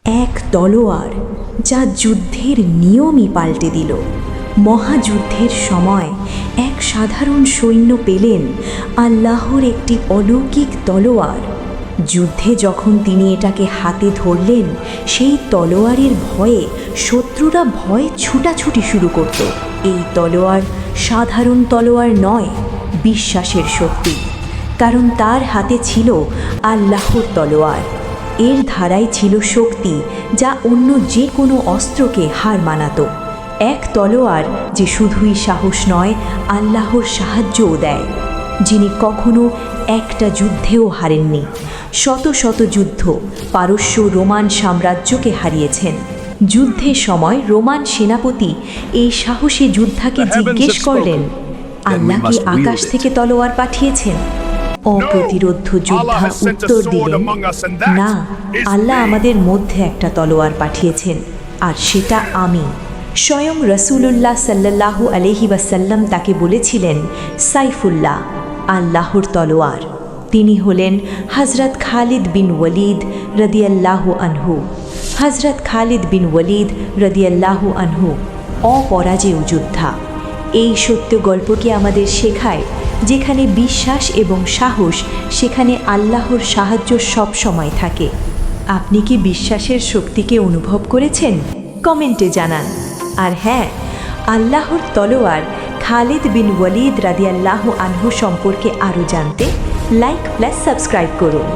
এক তলোয়ার যা যুদ্ধের নিয়মই পাল্টে দিল। মহাযুদ্ধের সময় এক সাধারণ সৈন্য পেলেন আল্লাহর একটি অলৌকিক তলোয়ার। যুদ্ধে যখন তিনি এটাকে হাতে ধরলেন, সেই তলোয়ারের ভয়ে শত্রুরা ভয়ে ছুটাছুটি শুরু করত। এই তলোয়ার সাধারণ তলোয়ার নয়, বিশ্বাসের শক্তি। কারণ তার হাতে ছিল আল্লাহর তলোয়ার। এর ধারায় ছিল শক্তি যা অন্য যে কোনো অস্ত্রকে হার মানাতো। এক তলোয়ার যে শুধুই সাহস নয়, আল্লাহর সাহায্যও দেয়, যিনি কখনো একটা যুদ্ধেও হারেননি। শত শত যুদ্ধ পারস্য রোমান সাম্রাজ্যকে হারিয়েছেন। যুদ্ধের সময় রোমান সেনাপতি এই সাহসী যোদ্ধাকে জিজ্ঞেস করলেন, আল্লাহ কি আকাশ থেকে তলোয়ার পাঠিয়েছেন? অপ্রতিরোধ্য যোদ্ধা উত্তর দিলেন, না, আল্লাহ আমাদের মধ্যে একটা তলোয়ার পাঠিয়েছেন, আর সেটা আমি। স্বয়ং রসুল্লাহ সাল্লাল্লাহু আলাইহি ওয়াসাল্লাম তাকে বলেছিলেন সাইফুল্লাহ, আল্লাহর তলোয়ার। তিনি হলেন হযরত খালিদ বিন ওয়ালিদ রাদিয়াল্লাহু আনহু। হযরত খালিদ বিন ওয়ালিদ রাদিয়াল্লাহু আনহু অপরাজেয় যোদ্ধা। এই সত্য গল্পকে আমাদের শেখায়, যেখানে বিশ্বাস এবং সাহস, সেখানে আল্লাহর সাহায্য সব সময় থাকে। আপনি কি বিশ্বাসের শক্তিকে অনুভব করেছেন? কমেন্টে জানান। আর হ্যাঁ, আল্লাহর তলোয়ার খালিদ বিন ওয়ালিদ রাদিয়াল্লাহু আনহু সম্পর্কে আরও জানতে লাইক প্লাস সাবস্ক্রাইব করুন।